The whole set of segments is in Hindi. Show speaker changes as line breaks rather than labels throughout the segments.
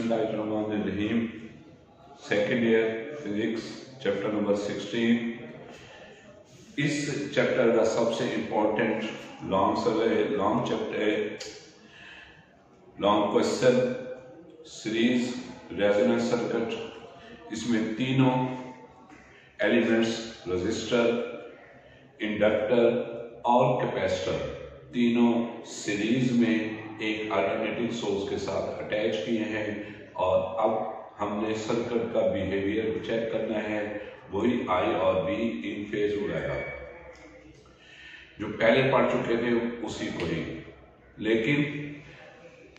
बिस्मिल्लाहिर्रहमानिर्रहीम। Second year physics chapter number 16। इस चैप्टर का सबसे इम्पोर्टेंट लॉन्ग चैप्टर है, long question series resonance circuit. इसमें तीनों एलिमेंट्स रजिस्टर, इंडक्टर और कैपेसिटर तीनों सीरीज में एक अल्टरनेटिंग सोर्स के साथ अटैच किए हैं और अब हमने सर्किट का बिहेवियर चेक करना है, वही आई और बी इन फेज वगैरह जो पहले पढ़ चुके थे उसी को ही। लेकिन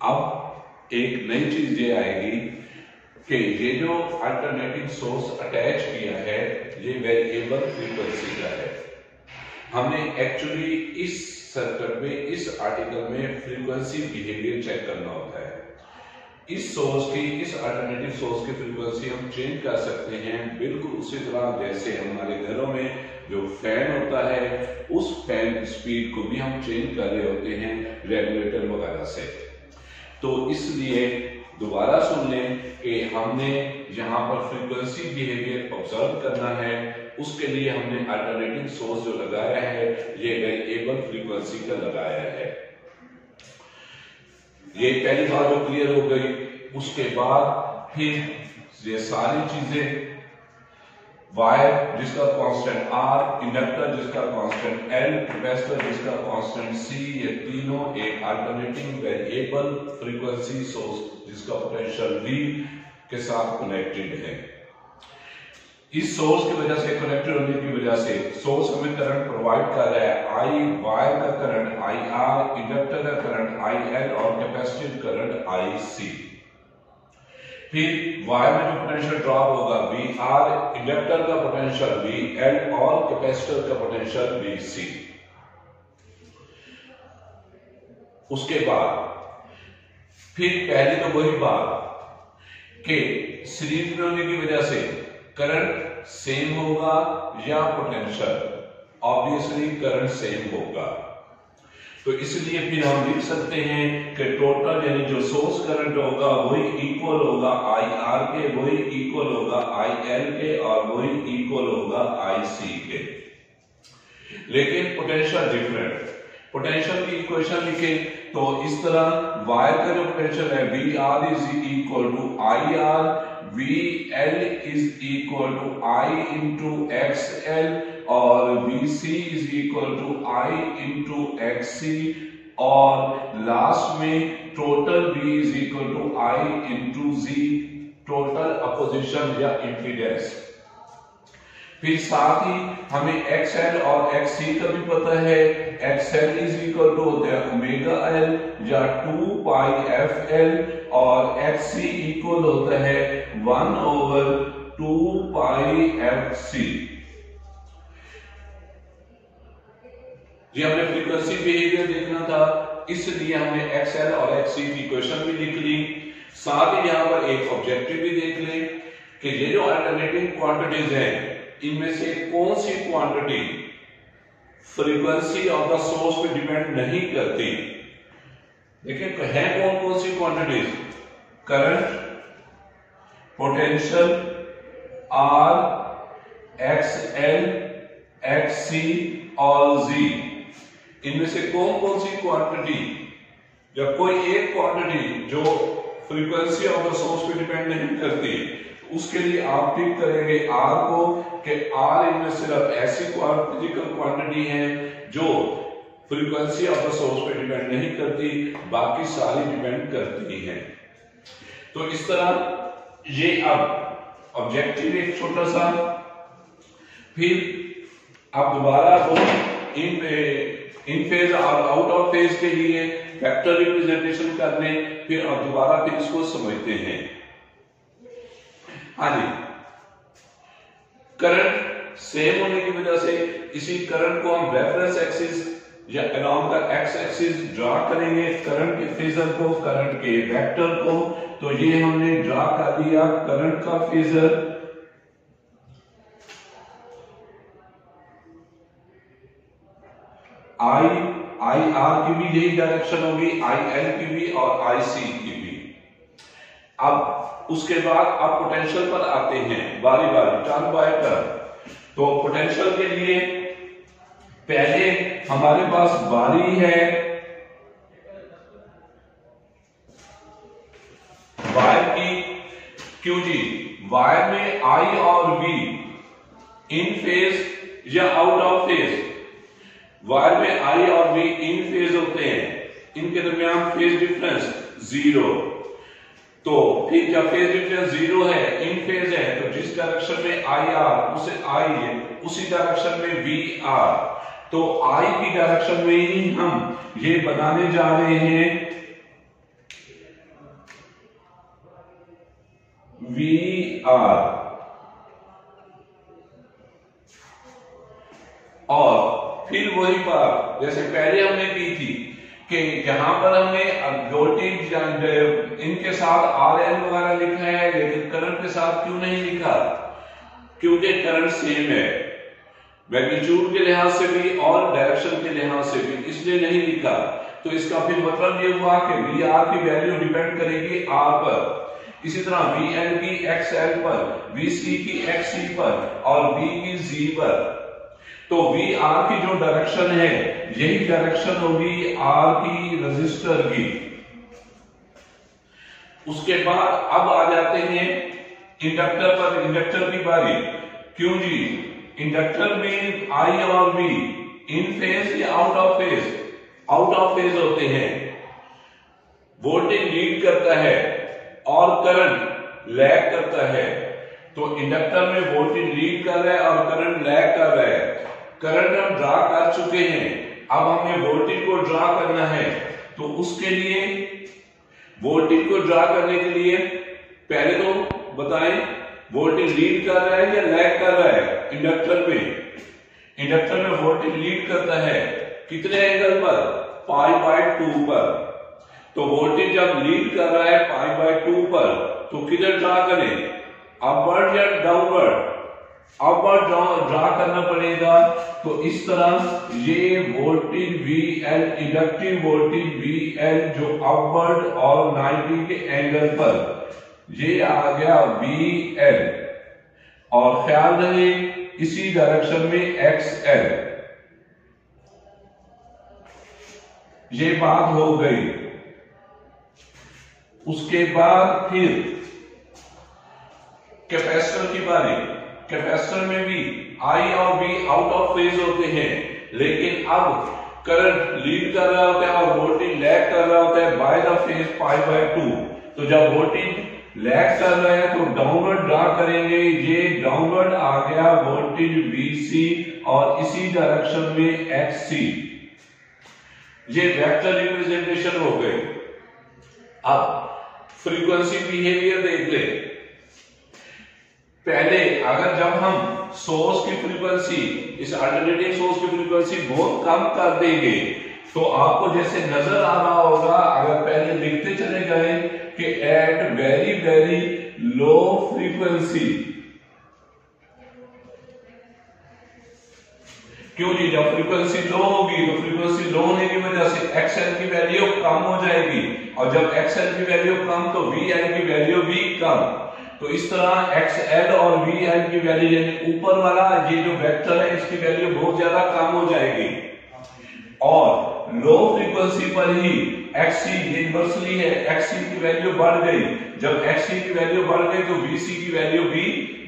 अब एक नई चीज ये आएगी कि ये जो अल्टरनेटिंग सोर्स अटैच किया है ये वेरिएबल फ्रीक्वेंसी का है। हमने एक्चुअली इस सर्किट में, इस आर्टिकल में फ्रीक्वेंसी बिहेवियर चेक करना होता है। इस सोर्स की, इस अल्टरनेटिव सोर्स की फ्रीक्वेंसी हम चेंज कर सकते हैं बिल्कुल उसी तरह जैसे हमारे घरों में जो फैन होता है उस फैन की स्पीड को भी हम चेंज कर रहे होते हैं रेगुलेटर वगैरह से। तो इसलिए दोबारा सुन लें कि हमने यहाँ पर फ्रीक्वेंसी बिहेवियर ऑब्जर्व करना है, उसके लिए हमने अल्टरनेटिंग सोर्स जो लगाया है ये वेरिएबल फ्रीक्वेंसी का लगाया है। ये पहली बात जो क्लियर हो गई। उसके बाद फिर ये सारी चीजें, वायर जिसका कांस्टेंट R, इंडक्टर जिसका कांस्टेंट L, कैपेसिटर जिसका कांस्टेंट C, ये तीनों एक अल्टरनेटिंग वेरिएबल फ्रीक्वेंसी सोर्स जिसका पोटेंशियल V के साथ कनेक्टेड है। इस सोर्स की वजह से, कनेक्टेड होने की वजह से सोर्स हमें करंट प्रोवाइड कर रहा है। I वायर का करंट IR, इंडक्टर का करंट IL और कैपेसिटिव करंट IC। फिर वायर में जो पोटेंशियल ड्रॉप होगा VR, इंडक्टर का पोटेंशियल VL और कैपेसिटर का पोटेंशियल VC। उसके बाद फिर पहले तो वही बात कि सीरीज में होने की वजह से करंट सेम होगा या पोटेंशियल, ऑब्वियसली करंट सेम होगा। तो इसलिए फिर हम लिख सकते हैं कि टोटल यानी जो सोर्स करंट होगा वही इक्वल होगा IR के, वही इक्वल होगा IL के और वही इक्वल होगा IC के। लेकिन पोटेंशियल डिफरेंट। पोटेंशियल की इक्वेशन लिखे तो इस तरह वायर का जो पोटेंशियल है VR is equal to IR, VL is equal to I into XL और VC is equal to I into XC और लास्ट में total V is equal to I into Z, total opposition या इम्पीडेंस। फिर साथ ही हमें XL और XC का भी पता है। XL इज इक्वल टू होता है ओमेगा L या 2 पाई FL और XC इक्वल होता है 1 ओवर 2 पाई FC। ये हमने फ्रीक्वेंसी बिहेवियर देखना था, इसलिए हमने XL और XC की इक्वेशन भी लिख ली। साथ ही यहां पर एक ऑब्जेक्टिव भी देख लें कि ये जो अल्टरनेटिंग क्वांटिटीज हैं इनमें से कौन सी quantity frequency of the source पे डिपेंड नहीं करती। देखिए है कौन कौन सी quantities, current, potential, R, XL, XC और Z। इनमें से कौन कौन सी क्वांटिटी या कोई एक क्वांटिटी जो फ्रीक्वेंसी ऑफ द सोर्स पे डिपेंड नहीं करती, उसके लिए आप टिक करेंगे R को कि R इनमें सिर्फ ऐसी फिजिकल क्वांटिटी है जो फ्रीक्वेंसी ऑफ द सोर्स पे डिपेंड नहीं करती, बाकी सारी डिपेंड करती हैं। तो इस तरह ये अब ऑब्जेक्टिव एक छोटा सा, फिर अब दोबारा वो इन फेज और आउट ऑफ फेज के लिए वेक्टर रिप्रेजेंटेशन करने, फिर अब दोबारा फिर इसको समझते हैं। हाँ जी, करंट सेम होने की वजह से इसी करंट को हम रेफरेंस एक्सिस या along the x axis draw करेंगे, करंट के फेजर को, करंट के वेक्टर को। तो ये हमने ड्रा कर दिया करंट का फेजर। आई आर की भी यही डायरेक्शन होगी, आई एल की भी और आई सी की भी। अब उसके बाद आप पोटेंशियल पर आते हैं बारी बारी, टर्न बाय टर्न। तो पोटेंशियल के लिए पहले हमारे पास बारी है वायर की, क्यों जी, वायर में आई और वी इन फेज या आउट ऑफ फेज, वायर में आई और वी इन फेज होते हैं, इनके दरमियान फेज डिफरेंस 0। तो फिर जब फेज डिफरेंस 0 है, इन फेज है, तो जिस डायरेक्शन में आई आर उसे आई है, उसी डायरेक्शन में वी आर। तो आई की डायरेक्शन में ही हम ये बनाने जा रहे हैं वी आर, और फिर वही बात जैसे पहले हमने की थी कि यहां पर हमने वोल्टेज इनके साथ आर एन वगैरह लिखा है, लेकिन करंट के साथ क्यों नहीं लिखा? क्योंकि करंट सेम है मैग्नीट्यूड के लिहाज से भी और डायरेक्शन के लिहाज से भी, इसलिए नहीं लिखा। तो इसका फिर मतलब ये हुआ कि वी आर की वैल्यू डिपेंड करेगी आर पर, इसी तरह वी एल की एक्स एल पर, वी सी की एक्स सी पर और वी की जी पर। तो वी आर की जो डायरेक्शन है यही डायरेक्शन होगी आर की रजिस्टर की। उसके बाद अब आ जाते हैं इंडक्टर पर, इंडक्टर की बारी। क्यों जी, इंडक्टर में आई और वी इन फेज या out of phase? Out of phase होते हैं। वोल्टेज लीड करता है और करंट लैग करता है। तो इंडक्टर में वोल्टेज लीड कर रहा है और करंट लैग कर रहा है। करंट हम ड्रा कर चुके हैं, अब हमें वोल्टेज को ड्रा करना है। तो उसके लिए वोल्टेज को ड्रा करने के लिए पहले तो बताएं वोल्टेज लीड कर रहा है या लैग कर रहा है? इंडक्टर में, इंडक्टर में वोल्टेज लीड करता है कितने एंगल पर? π/2 पर। तो वोल्टेज जब लीड कर रहा है π/2 पर, तो किधर ड्रा करें? अपवर्ड या डाउनवर्ड? अपवर्ड ड्रा करना पड़ेगा। तो इस तरह ये voltage VL, inductive voltage VL जो अपवर्ड और 90 के एंगल पर, ये आ गया VL, और ख्याल रहे इसी डायरेक्शन में XL। ये बात हो गई। उसके बाद फिर कैपेसिटर की बारी। कैपेसिटर में भी आई और वी आउट ऑफ फेज होते हैं, लेकिन अब करंट लीड कर रहा होता है और वोल्टेज लैग कर रहा होता है बाय द फेज π/2। तो जब वोल्टेज लैग कर रहा है तो डाउनवर्ड ड्रा करेंगे, ये डाउनवर्ड आ गया वोल्टेज VC और इसी डायरेक्शन में XC। ये वेक्टर रिप्रेजेंटेशन हो गए। अब फ्रीक्वेंसी बिहेवियर देख ले। पहले अगर जब हम सोर्स की फ्रीक्वेंसी, इस अल्टरनेटिंग सोर्स की फ्रीक्वेंसी बहुत कम कर देंगे, तो आपको जैसे नजर आ रहा होगा, अगर पहले लिखते चले गए कि at very very low frequency. क्यों जी, जब फ्रीक्वेंसी लो होगी तो फ्रीक्वेंसी लो होने की वजह से XL की वैल्यू कम हो जाएगी, और जब XL की वैल्यू कम तो VL की वैल्यू भी कम। तो इस तरह XL और VL की वैल्यू, यानी ऊपर वाला ये जो वेक्टर है इसकी वैल्यू बहुत ज्यादा कम हो जाएगी, और लो फ्रीक्वेंसी पर ही XC इनवर्सली है, XC की वैल्यू बढ़ गई। जब XC की वैल्यू बढ़ गई तो VC की वैल्यू भी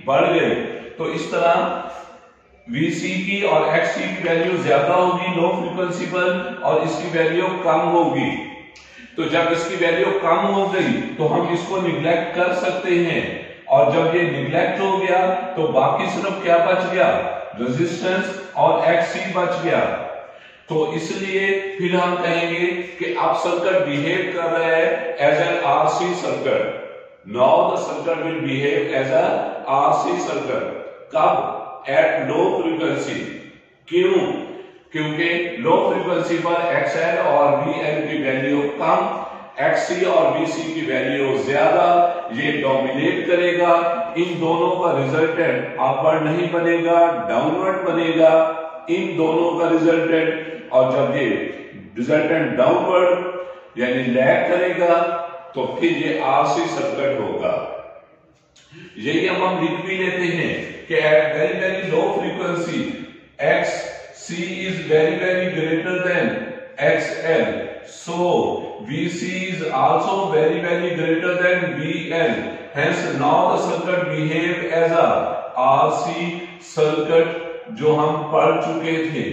बढ़ गई। तो इस तरह VC की और XC की वैल्यू ज्यादा होगी लो फ्रीक्वेंसी पर, और इसकी वैल्यू कम होगी। तो जब इसकी वैल्यू कम हो गई तो हम इसको निग्लेक्ट कर सकते हैं, और जब ये निग्लेक्ट हो गया तो बाकी सिर्फ क्या बच गया? रेजिस्टेंस और XC बच गया। तो इसलिए फिर हम कहेंगे कि अब सर्किट बिहेव कर रहा है as an RC circuit. Now the circuit will behave as a RC circuit. कब? At low frequency. क्यों? क्योंकि लो फ्रीक्वेंसी पर XL और VL की वैल्यू कम, XC और VC की वैल्यू ज्यादा, ये डोमिनेट करेगा। इन दोनों का रिजल्टेंट अपवर्ड नहीं बनेगा, डाउनवर्ड बनेगा, इन दोनों का रिजल्टेंट। और जब ये रिजल्टेंट डाउनवर्ड यानी लैग करेगा, तो फिर ये RC सर्किट होगा। यही हम लिख भी लेते हैं कि at very very low frequency XC is very very greater than XL, so VC is also very very greater than VL. Hence now the circuit behave as a RC circuit, जो हम पढ़ चुके थे,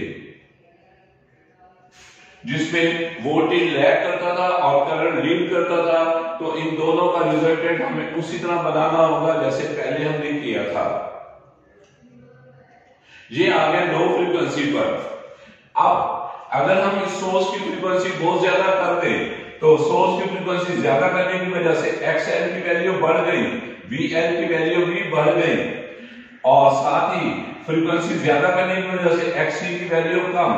जिसमें वोल्टेज लैग करता था और करंट लीड करता था। तो इन दोनों का रिजल्टेंट हमें उसी तरह बनाना होगा जैसे पहले हमने किया था। ये आ गया लो फ्रीक्वेंसी पर। अब अगर हम इस सोर्स की फ्रीक्वेंसी बहुत ज्यादा कर दें तो सोर्स की फ्रीक्वेंसी ज्यादा करने की वजह से XL की वैल्यू बढ़ गई, VL की वैल्यू भी बढ़ गई, और साथ ही फ्रीक्वेंसी ज्यादा करने की वजह से XC की वैल्यू कम,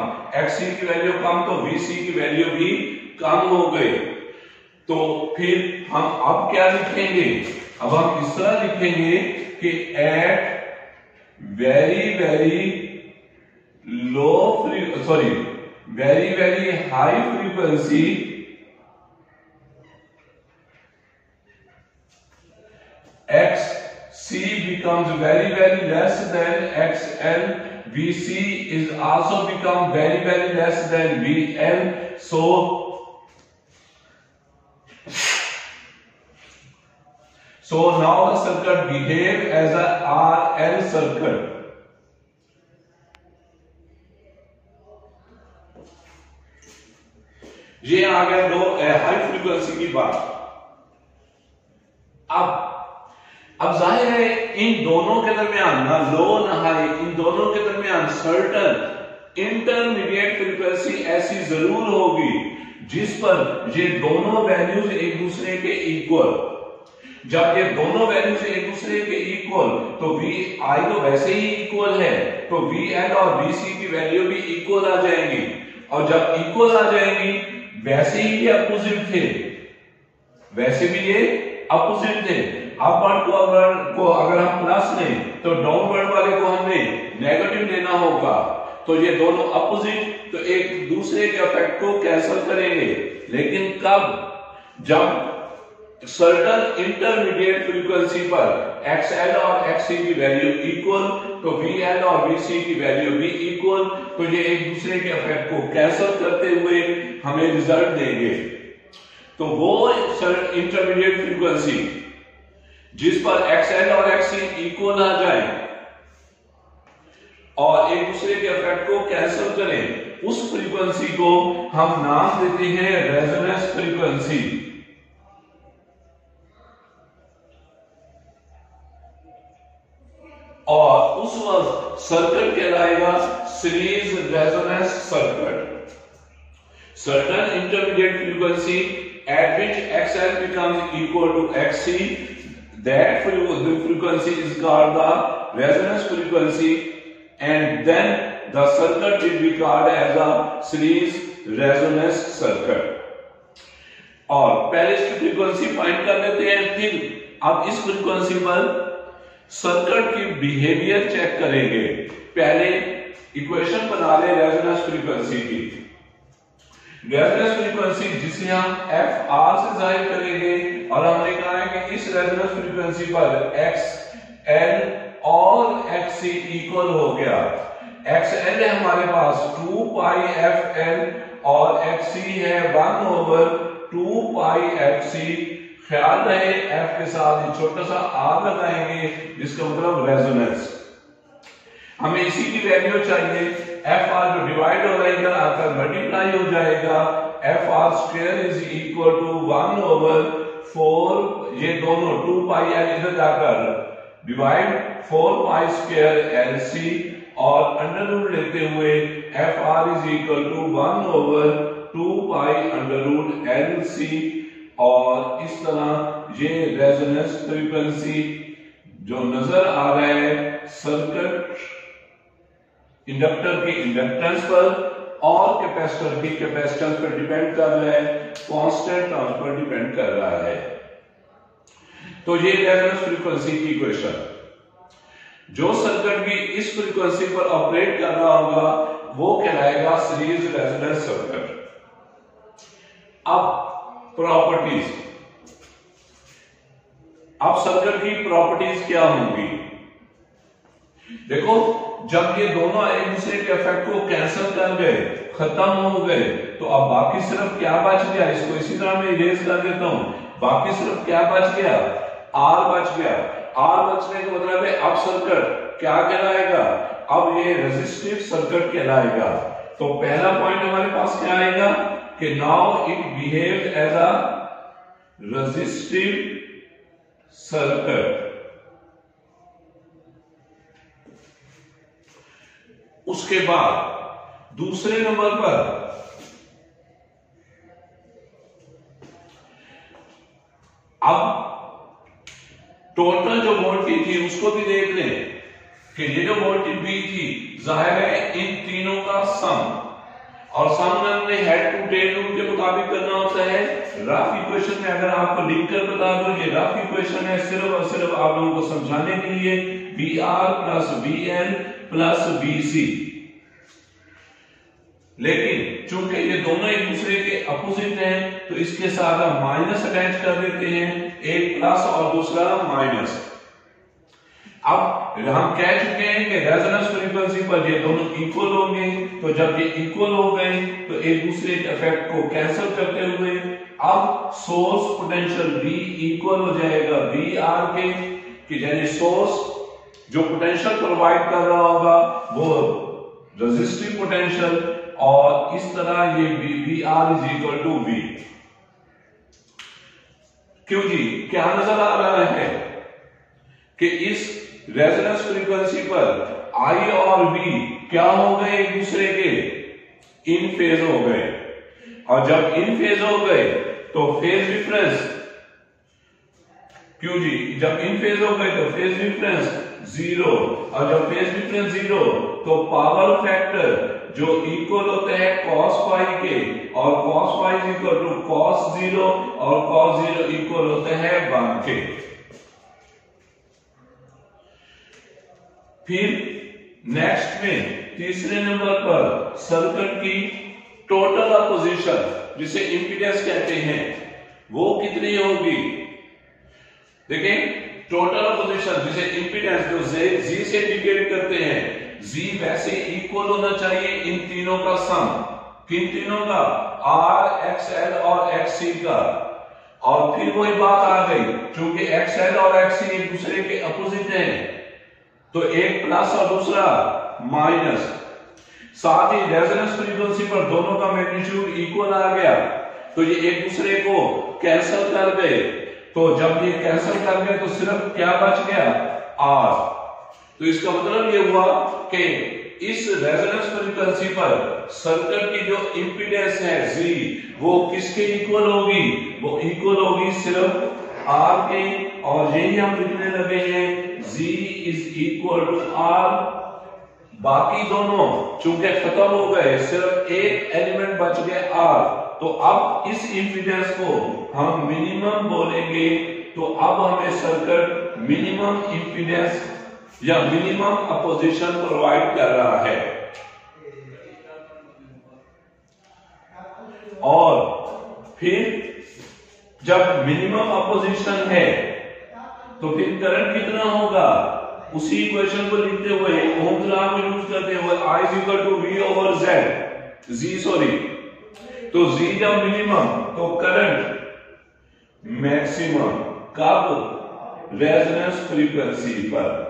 XC की वैल्यू कम तो VC की वैल्यू भी कम हो गई। तो फिर हम अब क्या लिखेंगे? अब हम इस तरह लिखेंगे कि at very very low very very high frequency XC becomes very very less than XL, VC is also become very very less than VL, so now the circuit behave as a RL circuit. ये आ गया लो हाई फ्रीक्वेंसी की बात। अब जाहिर है इन दोनों के दरमियान, ना लो ना हाई, इन दोनों के दरमियान सर्टन इंटरमीडिएट फ्रीक्वेंसी ऐसी जरूर होगी जिस पर ये दोनों वैल्यूज एक दूसरे के इक्वल। जब ये दोनों वैल्यूज एक दूसरे के इक्वल तो VI तो वैसे ही इक्वल है, तो VL और VC की वैल्यू भी इक्वल आ जाएंगी, और जब इक्वल आ जाएंगी वैसे ही ये अपोजिट थे, वैसे भी ये अपोजिट थे। अपवर्ड को अगर हम प्लस लें तो डाउनवर्ड वाले को हमने नेगेटिव लेना होगा। तो ये दोनों अपोजिट तो एक दूसरे के इफेक्ट को कैंसिल करेंगे, लेकिन कब? जब सर्टन इंटरमीडिएट फ्रीक्वेंसी पर XL और XC की वैल्यू इक्वल तो VL और VC की वैल्यू भी इक्वल, तो ये एक दूसरे के इफेक्ट को कैंसिल करते हुए हमें रिजल्ट देंगे। तो वो इंटरमीडिएट फ्रीक्वेंसी जिस पर XL और XC इक्वल आ जाए और एक दूसरे के इफेक्ट को कैंसिल करें, उस फ्रीक्वेंसी को हम नाम देते हैं रेजोनेंस फ्रीक्वेंसी। और उस वक्त सर्किट कहलाएगा series resonance circuit. Certain intermediate frequency at which XL becomes equal to XC, that frequency is called the resonance frequency, and then the circuit will be called as a series resonance circuit। और पहले इसकी फ्रीक्वेंसी फाइंड कर लेते हैं, फिर अब इस फ्रीक्वेंसी पर सर्किट की बिहेवियर चेक करेंगे। पहले इक्वेशन बना ले रेजोनेंस फ्रीक्वेंसी की। रेजोनेंस फ्रीक्वेंसी जिसे हम FR से जाहिर करेंगे, और हमने कहा है कि इस रेजोनेंस फ्रीक्वेंसी पर XL और XC इक्वल हो गया। XL है हमारे पास 2 पाई FL और XC है 1/2 पाई FC। ख्याल रहे F के साथ एक छोटा सा R लगाएंगे जिसका मतलब रेजोनेंस। हमें इसी की वैल्यू चाहिए। FR जो डिवाइड हो जाएगा आकर मल्टीप्लाई हो जाएगा। FR square is equal to 1/4, ये दोनों 2 पाई L इधर जाकर डिवाइड 4 पाई स्क्वायर LC, और अंडर रूट लेते हुए FR is equal to 1/2 pi under root LC। और इस तरह ये रेजोनेंस फ्रीक्वेंसी जो नजर आ रहा है सर्किट इंडक्टर की इंडक्टेंस पर और कैपेसिटर की कैपेसिटेंस पर डिपेंड कर रहा है, कांस्टेंट टर्म पर डिपेंड कर रहा है। तो ये रेजोनेंस फ्रीक्वेंसी की इक्वेशन, जो सर्किट भी इस फ्रीक्वेंसी पर ऑपरेट कर रहा होगा वो कहलाएगा सीरीज रेजोनेंस सर्किट। अब प्रॉपर्टीज, अब सर्किट की प्रॉपर्टीज क्या होंगी? देखो, जब ये दोनों एक दूसरे के इफेक्ट को कैंसिल कर गए, खत्म हो गए, तो अब बाकी सिर्फ क्या बच गया? इसको इसी तरह मैं इरेज कर देता हूं। बाकी सिर्फ क्या बच गया? आर बच गया। आर बचने का मतलब है अब सर्किट क्या कहलाएगा? अब ये रेजिस्टिव सर्किट कहलाएगा। तो पहला पॉइंट हमारे पास क्या आएगा कि now it behaved as a resistive circuit. उसके बाद दूसरे नंबर पर अब टोटल जो वोल्टेज थी उसको भी देख लें कि ये जो वोल्टेज बी थी, जाहिर है इन तीनों का सम, और सम हमने हेड टू टेल रूल के मुताबिक करना होता है। रफ इक्वेशन में अगर आपको लिखकर बता दूं, ये रफ इक्वेशन है सिर्फ और सिर्फ आप लोगों को समझाने के लिए, B R plus B N plus B C. लेकिन चूंकि ये दोनों एक दूसरे के अपोजिट हैं, तो इसके साथ हम माइनस अटैच कर देते हैं, एक प्लस और दूसरा माइनस। अब हम कह चुके हैं कि रेजोनेंस फ्रीक्वेंसी पर ये दोनों इक्वल होंगे, तो जब ये इक्वल हो गए तो एक दूसरे के इफेक्ट को कैंसिल करते हुए अब सोर्स पोटेंशियल V इक्वल हो जाएगा वी आर के, कि यानी सोर्स जो पोटेंशियल प्रोवाइड कर रहा होगा वो रेजिस्टिव पोटेंशियल, और इस तरह ये V R is equal to V. क्यों जी, क्या नजर आ रहा है कि इस रेजोनेंस फ्रीक्वेंसी पर आई और वी क्या हो गए? एक दूसरे के इन फेज हो गए, और जब इन फेज हो गए तो फेज डिफरेंस, क्यों जी, जब इन फेज हो गए तो फेज डिफरेंस जीरो, और जब फेज डिफरेंस जीरो तो पावर फैक्टर जो इक्वल होते हैं cos फाई के, और cos phi is equal to cos zero, और cos जीरो इक्वल होते हैं 1 के। फिर नेक्स्ट में तीसरे नंबर पर सर्किट की टोटल अपोजिशन, जिसे इंपीडेंस कहते हैं, वो कितनी होगी? देखें, टोटल अपोजिशन जिसे इंपीडेंस जो जी से इंडिकेट करते हैं, जी वैसे इक्वल होना चाहिए इन तीनों का सम। किन तीनों का? आर, एक्सएल और एक्ससी का। और फिर वही बात आ गई, क्योंकि एक्सएल और एक्ससी एक दूसरे के अपोजिट हैं, तो एक प्लस और दूसरा माइनस। साथ ही रेजोनेंस फ्रीक्वेंसी पर दोनों का मैग्नीट्यूड इक्वल आ गया, तो ये एक दूसरे को कैंसिल कर गए। तो जब ये कैंसिल कर गए तो सिर्फ क्या बच गया? आर। तो इसका मतलब ये हुआ कि इस रेजोनेंस फ्रीक्वेंसी पर सर्किट की जो इंपीडेंस है जी, वो किसके इक्वल होगी? वो इक्वल होगी सिर्फ आर के, और यही हम लिखने लगे हैं जी इज इक्वल टू आर। बाकी दोनों चूंकि खत्म हो गए, सिर्फ एक एलिमेंट बच गया आर, तो अब इस इंपीडेंस को हम मिनिमम बोलेंगे। तो अब हमें सर्किट मिनिमम इंपीडेंस या मिनिमम अपोजिशन प्रोवाइड कर रहा है, और फिर जब मिनिमम अपोजिशन है तो फिर करंट कितना होगा? उसी इक्वेशन को लिखते हुए ओम्स लॉ को यूज करते हुए I is equal to V over Z, जी सॉरी, तो जी जब मिनिमम तो करंट मैक्सिमम कब? रेजोनेंस फ्रीक्वेंसी पर।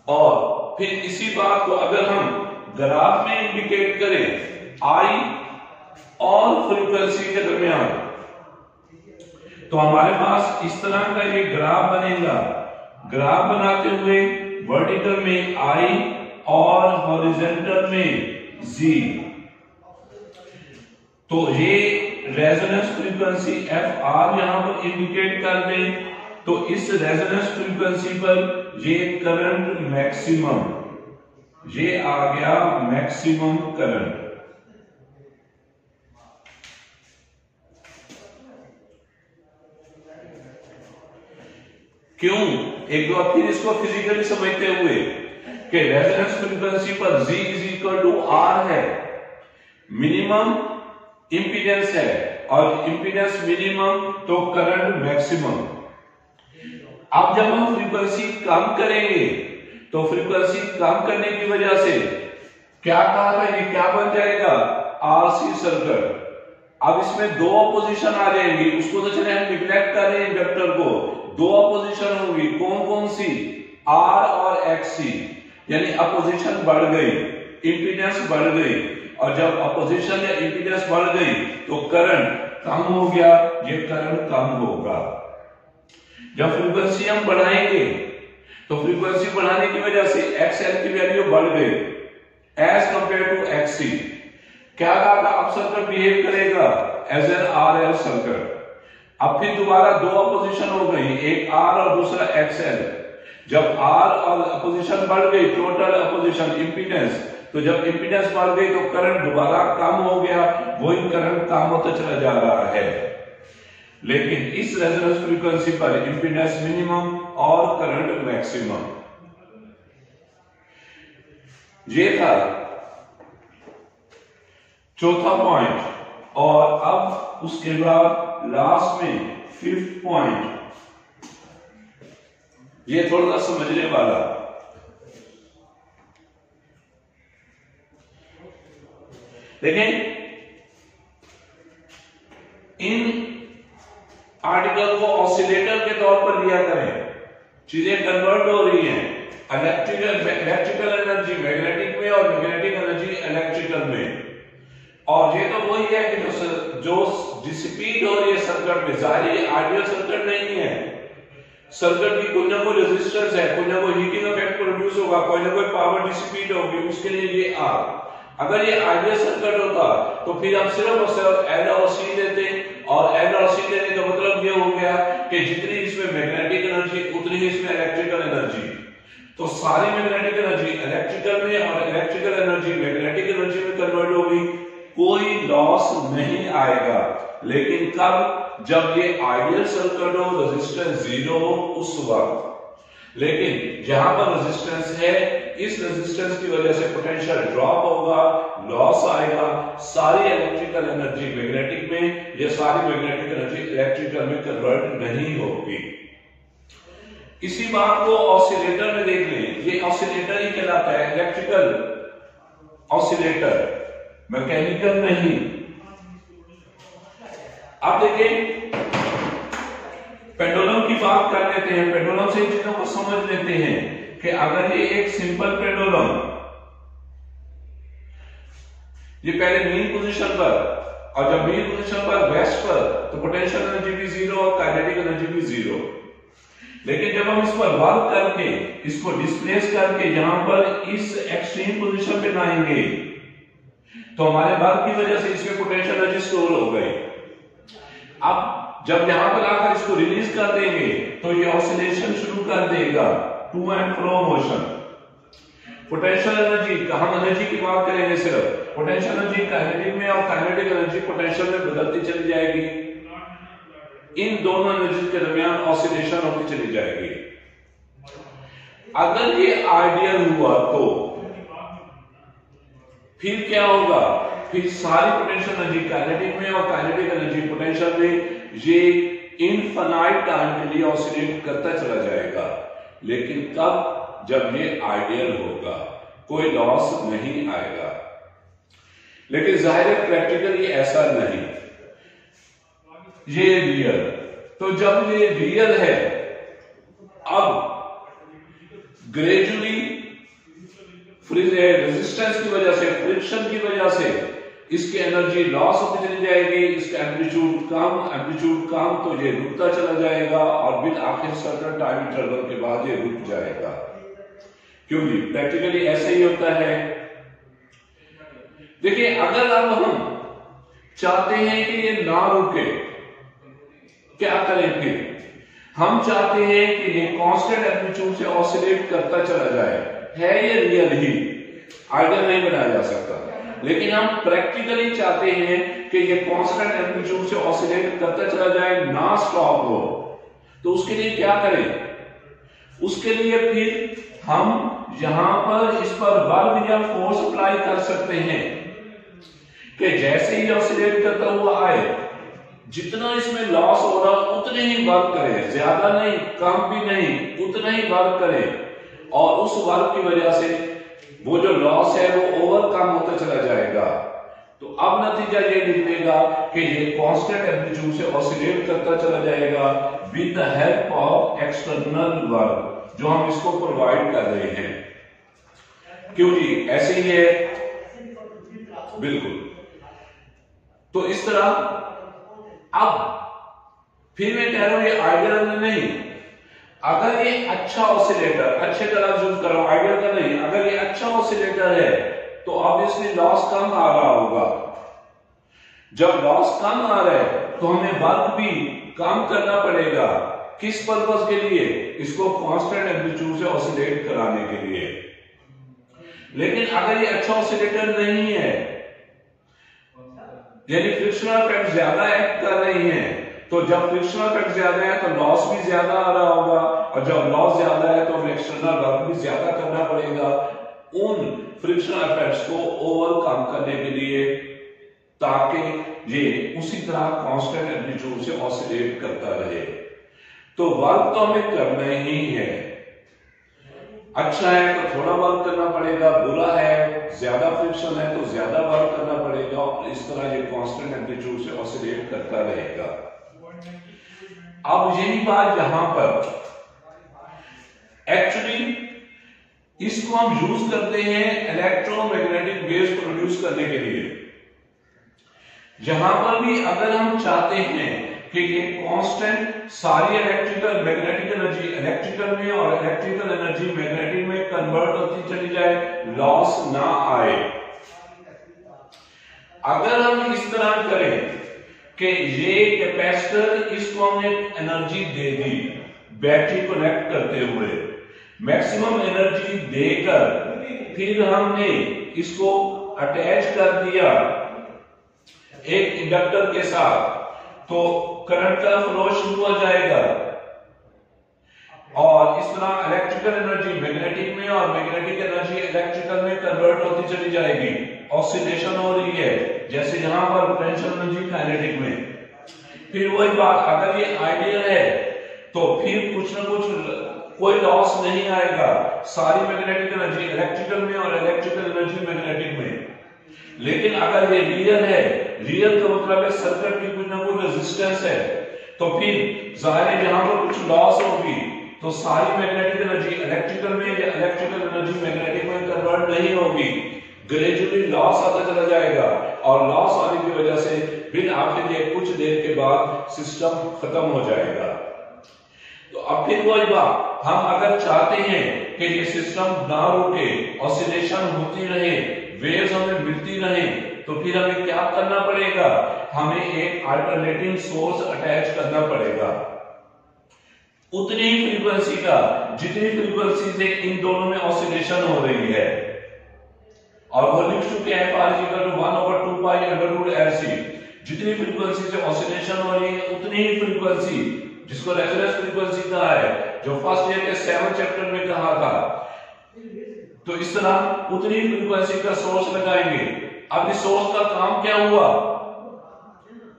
और फिर इसी बात को अगर हम ग्राफ में इंडिकेट करें I और फ्रीक्वेंसी के दरमियान, तो हमारे पास इस तरह का ये ग्राफ बनेगा। ग्राफ बनाते हुए वर्टिकल में I और हॉरिजॉन्टल में Z, तो ये रेजोनेंस फ्रीक्वेंसी FR यहां पर इंडिकेट कर दें, तो इस रेजोनेंस फ्रीक्वेंसी पर ये करंट मैक्सिमम, ये आ गया मैक्सिमम करंट। क्यों? एक बार फिर इसको फिजिकली समझते हुए कि रेजोनेंस फ्रीक्वेंसी पर Z is equal to R है, मिनिमम इंपीडेंस है, और इंपीडेंस मिनिमम तो करंट मैक्सिमम। अब जब हम फ्रीक्वेंसी कम करेंगे तो फ्रीक्वेंसी कम करने की वजह से क्या कहा था, ये क्या बन जाएगा, आरसी सर्किट। अब इसमें दो अपोजिशन आ जाएंगी, उसको तो चले हम निग्लेक्ट कर रहे हैं इंडक्टर को। दो अपोजिशन होंगी, कौन कौन सी, आर और एक्सी, यानी अपोजिशन बढ़ गई, इंपीडेंस बढ़ गई। और जब अपोजिशन या इंपीडेंस बढ़ गई तो करंट कम हो गया, ये करंट कम होगा। जब फ्रीक्वेंसी हम बढ़ाएंगे तो फ्रीक्वेंसी बढ़ाने की वजह से एक्सएल की वैल्यू बढ़ गई एज कंपेयर टू एक्सी। क्या कहा था, अब सर्किट बिहेव करेगा एज एन आरएल सर्किट। अब फिर दोबारा दो अपोजिशन हो गई, एक आर और दूसरा एक्सएल। जब आर और अपोजिशन बढ़ गई, टोटल अपोजिशन इंपीडेंस, तो जब इंपीडेंस बढ़ गई तो करंट दोबारा कम हो गया, वही करंट कम होता चला जा रहा है। लेकिन इस रेजोनेंस फ्रीक्वेंसी पर इंपीडेंस मिनिमम और करंट मैक्सिमम। ये था चौथा पॉइंट। और अब उसके बाद लास्ट में फिफ्थ पॉइंट, ये थोड़ा सा समझने वाला। देखें, इन आर्टिकल को ऑसिलेटर के तौर पर लिया करें। चीजें कन्वर्ट हो रही हैं, इलेक्ट्रिकल एनर्जी मैग्नेटिक में और मैग्नेटिक एनर्जी इलेक्ट्रिकल में। और ये तो वही है कि जो डिसिपेट हो रही है सर्किट में, जाहिर आइडियल सर्किट नहीं है। सर्किट की कोई ना कोई रेजिस्टेंस है, कोई ना कोई हीटिंग इफेक्ट प्रोड्यूस होगा, कोई ना कोई पावर डिसिपेट होगी, उसके लिए ये आर। अगर ये आइडियल सर्किट होता तो फिर हम सिर्फ और सिर्फ एल और सी देते, और एल और सी देने का मतलब ये हो गया कि जितनी इसमें मैग्नेटिक एनर्जी उतनी ही इसमें इलेक्ट्रिकल एनर्जी। तो सारी मैग्नेटिक एनर्जी इलेक्ट्रिकल में और इलेक्ट्रिकल एनर्जी मैग्नेटिक एनर्जी में कन्वर्ट होगी, कोई लॉस नहीं आएगा। लेकिन कब, जब ये आइडियल सर्किट हो, रेजिस्टेंस जीरो हो, उस वक्त। लेकिन जहां पर रेजिस्टेंस है, इस रेजिस्टेंस की वजह से पोटेंशियल ड्रॉप होगा, लॉस आएगा, सारी इलेक्ट्रिकल एनर्जी मैग्नेटिक में, या सारी मैग्नेटिक एनर्जी इलेक्ट्रिकल में कन्वर्ट नहीं होगी। इसी बात को ऑसिलेटर में देख लें, ये ऑसिलेटर ही कहलाता है, इलेक्ट्रिकल ऑसिलेटर, मैकेनिकल नहीं। अब देखिए, पेंडुलम की बात कर लेते हैं, पेंडुलम से चीजों को समझ लेते हैं कि अगर ये एक सिंपल पेंडुलम, ये पहले मीन पोजीशन पर, और जब मीन पोजीशन पर वेस्ट पर, तो पोटेंशियल एनर्जी भी जीरो और काइनेटिक एनर्जी भी जीरो। लेकिन जब हम इस पर वर्क करके, इसको डिस्प्लेस करके यहां पर इस एक्सट्रीम पोजीशन पे लाएंगे, तो हमारे वर्क की वजह से इसमें पोटेंशियल एनर्जी स्टोर हो गई। अब जब यहां पर आकर इसको रिलीज कर देंगे तो ये ऑसिलेशन शुरू कर देगा, to and fro motion. Potential energy, हम एनर्जी की बात करेंगे सिर्फ, पोटेंशियल एनर्जी काइनेटिक में और काइनेटिक एनर्जी पोटेंशियल में बदलती चली जाएगी। इन दोनों एनर्जी के दरमियान ऑसिलेशन होती चली जाएगी। अगर ये आइडियल हुआ तो फिर क्या होगा, फिर सारी पोटेंशियल एनर्जी काइनेटिक में और काइनेटिक एनर्जी पोटेंशियल में, ये इनफाइनाइट टाइम के लिए ऑसिलेट करता चला जाएगा। लेकिन कब, जब ये आइडियल होगा, कोई लॉस नहीं आएगा। लेकिन जाहिर है प्रैक्टिकली ऐसा नहीं, ये रियल। तो जब ये रियल है, अब ग्रेजुअली रेजिस्टेंस की वजह से, फ्रिक्शन की वजह से इसकी एनर्जी लॉस होती चली जाएगी, इसका एम्पलीट्यूड कम, तो ये रुकता चला जाएगा और बिल आखिर सर्टेन टाइम इंटरवल के बाद ये रुक जाएगा। क्योंकि प्रैक्टिकली ऐसा ही होता है। देखिए, अगर अब हम चाहते हैं कि ये ना रुके, क्या करें फिर? हम चाहते हैं कि ये कांस्टेंट एम्पलीट्यूड से ऑसिलेट करता चला जाए। है ये रियल ही, आइडियल नहीं बनाया जा सकता, लेकिन हम प्रैक्टिकली चाहते हैं कि ये कांस्टेंट एम्पलीट्यूड से ऑसिलेट करता चला जाए, ना स्टॉप हो। तो उसके लिए क्या करें? उसके लिए फिर हम यहां पर इस पर बल या फोर्स अप्लाई कर सकते हैं कि जैसे ही ऑसिलेट करता हुआ आए, जितना इसमें लॉस हो रहा उतने ही वर्क करें, ज्यादा नहीं कम भी नहीं, उतना ही वर्क करें और उस वर्क की वजह से वो जो लॉस है वो ओवरकम होता चला जाएगा। तो अब नतीजा ये निकलेगा कि ये कांस्टेंट एम्पलीट्यूड से ऑसिलेट करता चला जाएगा with the help of external work जो हम इसको प्रोवाइड कर रहे हैं। क्यों जी, ऐसे ही है बिल्कुल। तो इस तरह अब फिर मैं कह रहा हूं ये आइडियल नहीं, अगर ये अच्छा ऑसिलेटर, अच्छे का लफ्ज यूज कर रहा हूं, आइडियल का नहीं, अगर ये अच्छा ऑसिलेटर है तो ऑब्वियसली लॉस कम आ रहा होगा। जब लॉस कम आ रहा है तो हमें वर्क भी कम करना पड़ेगा। किस पर्पस के लिए? इसको कांस्टेंट एम्पलीट्यूड से ऑसिलेट कराने के लिए। लेकिन अगर ये अच्छा ऑसिलेटर नहीं है, यानी फ्रिक्शनल इफेक्ट ज्यादा एक्ट कर रही है, तो जब फ्रिक्शनल इफेक्ट ज्यादा है तो लॉस भी ज्यादा आ रहा होगा, और जब लॉस ज्यादा है तो हमें एक्सटर्नल वर्क भी ज्यादा करना पड़ेगा उन फ्रिक्शनल इफेक्ट्स को ओवरकम करने के लिए, ताकि ये उसी तरह कांस्टेंट एम्पलीट्यूड से ऑसिलेट करता रहे। तो वर्क तो हमें करना ही है। अच्छा है तो थोड़ा वर्क करना पड़ेगा, बुरा है ज्यादा फ्रिक्शन है तो ज्यादा वर्क करना पड़ेगा, और इस तरह ये कांस्टेंट एम्पलीट्यूड से ऑसिलेट करता रहेगा। अब यही बात यहां पर एक्चुअली इसको हम यूज करते हैं इलेक्ट्रोमैग्नेटिक वेव्स प्रोड्यूस करने के लिए। जहां पर भी अगर हम चाहते हैं कि ये कांस्टेंट सारी इलेक्ट्रिकल मैग्नेटिक एनर्जी इलेक्ट्रिकल में और इलेक्ट्रिकल एनर्जी मैग्नेटिक में कन्वर्ट होती चली जाए, लॉस ना आए। अगर हम इस तरह करें कि ये कैपेसिटर, इसको हमने एनर्जी दे दी बैटरी कनेक्ट करते हुए, मैक्सिमम एनर्जी देकर फिर हमने इसको अटैच कर दिया एक इंडक्टर के साथ, तो करंट का फ्लो शुरू हो जाएगा और इस तरह इलेक्ट्रिकल एनर्जी मैग्नेटिक में और मैग्नेटिक एनर्जी इलेक्ट्रिकल में कन्वर्ट होती चली जाएगी। ऑसिलेशन हो रही है जैसे यहां पर पोटेंशियल एनर्जी काइनेटिक में। फिर वही बात, अगर ये आइडियल है तो फिर कुछ ना कुछ कोई लॉस नहीं आएगा, सारी मैग्नेटिक एनर्जी इलेक्ट्रिकल में और इलेक्ट्रिकल एनर्जी मैग्नेटिक में। लेकिन अगर ये रियल है, रियल का मतलब है सर्किट की कुछ ना कुछ रेजिस्टेंस है, तो फिर जाहिर है यहां पर कुछ लॉस होगी, तो सारी मैग्नेटिक एनर्जी इलेक्ट्रिकल में या इलेक्ट्रिकल एनर्जी मैग्नेटिक में कन्वर्ट नहीं होगी, ग्रेजुअली लॉस आता चला जाएगा, और लॉस आने की वजह से फिर आखिर ये कुछ देर के बाद सिस्टम खत्म हो जाएगा। तो अब फिर वही बात, हम अगर चाहते हैं कि ये सिस्टम ना रुके, ऑसिलेशन होती रहे, वेव्स हमें मिलती रहे, तो फिर हमें क्या करना पड़ेगा? हमें एक अल्टरनेटिंग सोर्स अटैच करना पड़ेगा उतनी ही फ्रीक्वेंसी का जितनी फ्रीक्वेंसी से इन दोनों में ऑसिलेशन हो रही है, और वो लिख चुके हैं F=1/2 π√LC। जितनी फ्रीक्वेंसी से ऑसिलेशन हो रही है उतनी ही फ्रीक्वेंसी, जिसको रेजोनेंस फ्रीक्वेंसी कहा है, जो फर्स्ट ईयर के 7th चैप्टर में कहा था, तो इस तरह उतनी फ्रीक्वेंसी का सोर्स लगाएंगे। अब इस सोर्स का काम क्या हुआ?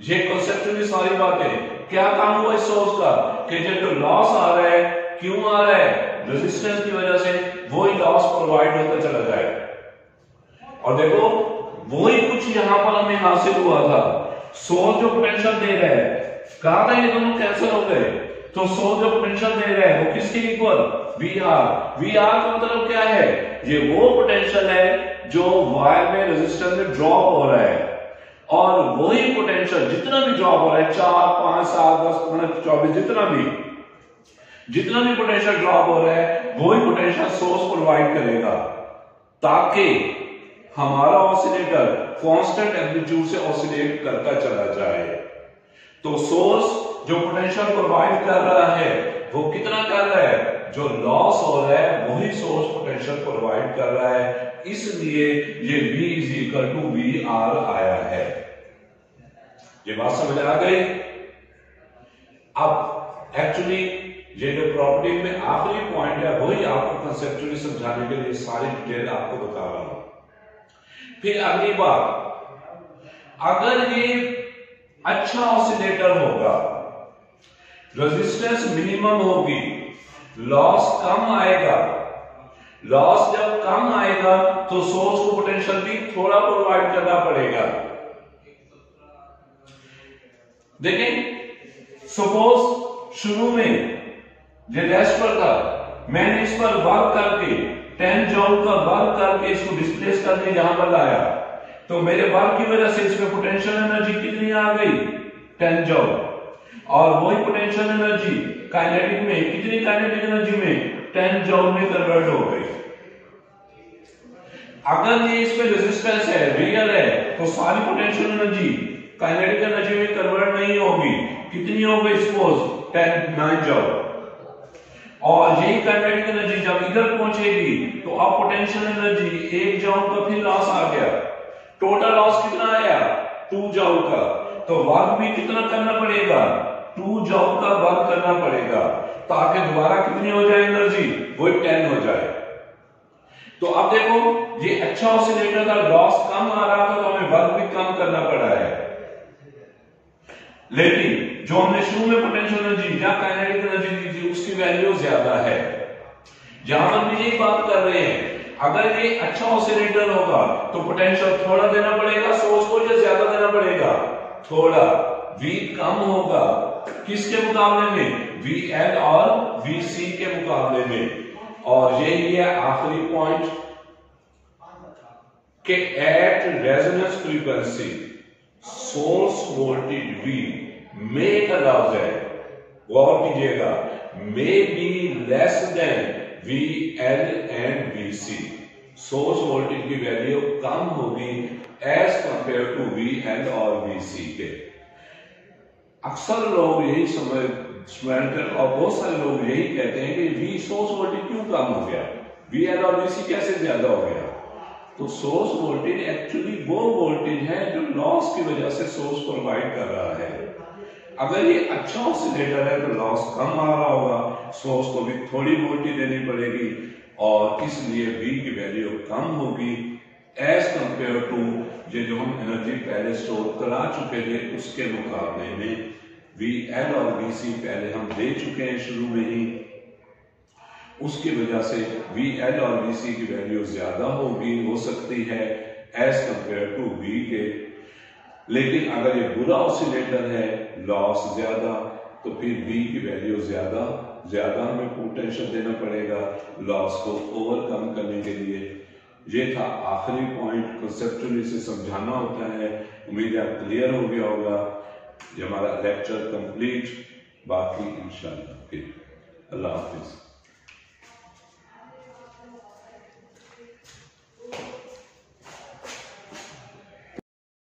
ये कॉन्सेप्चुअली सारी बातें, क्या काम हुआ इस सोर्स का कि जो लॉस आ रहा है, क्यों आ रहा है? रेजिस्टेंस की वजह से वही लॉस प्रोवाइड होता चला जाए। और देखो वही कुछ यहां पर हमें हासिल हुआ था। सोर्स जो पोटेंशियल दे रहा है, कहा था ये दोनों कैंसिल हो गए, तो सोर्स जो पोटेंशियल दे रहा है वो किसके इक्वल? VR। VR का मतलब क्या है? ये वो पोटेंशियल है जो वायर में रेजिस्टेंस में ड्रॉप हो रहा है, और वही पोटेंशियल जितना भी ड्रॉप हो रहा है, 4, 5, 7, 10, 15, 24, जितना भी पोटेंशियल ड्रॉप हो रहा है, वही पोटेंशियल सोर्स प्रोवाइड करेगा, ताकि हमारा ऑसिलेटर कांस्टेंट एम्पलीट्यूड से ऑसिलेट करता चला जाए। तो सोर्स जो पोटेंशियल प्रोवाइड कर रहा है वो कितना कर रहा है? जो लॉस हो रहा है वही सोर्स पोटेंशियल प्रोवाइड कर रहा है, इसलिए ये V=VR आया है। ये बात समझ आ गई? अब एक्चुअली ये जो प्रॉपर्टी में आखिरी पॉइंट है वही आपको कंसेप्चुअली समझाने के लिए सारी डिटेल आपको बता रहा हूं। फिर अगली बात, अगर ये अच्छा ऑसिलेटर होगा, रेजिस्टेंस मिनिमम होगी, लॉस कम आएगा। लॉस जब कम आएगा तो सोर्स को पोटेंशियल भी थोड़ा प्रोवाइड करना पड़ेगा। देखें, सपोज शुरू में जो रेस्ट पर था, मैंने इस पर वर्क करके 10 जॉल का वर्क करके इसको डिस्प्लेस करके यहां पर लाया, तो मेरे वर्क की वजह से इसमें पोटेंशियल एनर्जी कितनी आ गई? 10 जॉल। और वही पोटेंशियल एनर्जी काइनेटिक में कितनी, काइनेटिक एनर्जी में 10 जॉल में कन्वर्ट हो गई। अगर ये इसमें रेजिस्टेंस है, रियल है, तो सारी पोटेंशियल एनर्जी काइनेटिक एनर्जी में कन्वर्ट नहीं होगी। कितनी हो गई? सपोज 9 जॉल। और यही काइनेटिक एनर्जी जब इधर पहुंचेगी तो अब पोटेंशियल एनर्जी 1 जॉल का फिर लॉस आ गया। टोटल लॉस कितना आया? 2 जॉल का। तो वर्क भी कितना करना पड़ेगा? 2 जॉल का वर्क करना पड़ेगा, ताकि दोबारा कितनी हो जाए एनर्जी? वो 10 हो जाए। तो अब देखो, ये अच्छा ऑसिलेटर था, लॉस कम आ रहा था तो हमें वर्क भी कम करना पड़ा है। लेकिन जो हमने शुरू में पोटेंशियल एनर्जी या काइनेटिक एनर्जी दी थी उसकी वैल्यू ज्यादा है। जहां पर भी यही बात कर रहे हैं, अगर ये अच्छा ऑसिलेटर होगा तो पोटेंशियल थोड़ा देना पड़ेगा सोर्स को, या ज्यादा देना पड़ेगा? थोड़ा। V कम होगा किसके मुकाबले में? VL और VC के मुकाबले में। और यही है आखिरी पॉइंट कि at resonance frequency source voltage V में अलाउड है, गौर कीजिएगा, may be less than VL and VC। Source voltage की वैल्यू कम होगी एज कंपेयर टू VL और VC के। अक्सर लोग यही समझकर और बहुत सारे लोग यही कहते हैं कि V सोर्स वोल्टेज क्यों कम हो गया, VL और VC कैसे ज्यादा हो गया? तो सोर्स वोल्टेज एक्चुअली वो वोल्टेज है जो लॉस की वजह से सोर्स प्रोवाइड कर रहा है। अगर ये अच्छा ऑसिलेटर है तो लॉस कम आ रहा होगा, सोर्स को भी थोड़ी वोल्टेज देनी पड़ेगी और इसलिए V की वैल्यू कम होगी एज कंपेयर टू ये जो हम एनर्जी पहले स्टोर करा चुके थे उसके मुकाबले में। VL और VC पहले हम दे चुके हैं शुरू में ही, उसकी वजह से VL और VC की वैल्यू ज्यादा होगी, हो सकती है एज कंपेयर टू V के। लेकिन अगर ये बुरा ऑसिलेटर है, लॉस ज्यादा, तो फिर V की वैल्यू ज्यादा हमें पोटेंशियल देना पड़ेगा लॉस को ओवरकम करने के लिए। ये था आखिरी पॉइंट, कंसेप्चुअली से समझाना होता है। उम्मीद है आप क्लियर हो गया होगा। ये हमारा लेक्चर कंप्लीट, बाकी इंशाल्लाह फिर। अल्लाह हाफिज।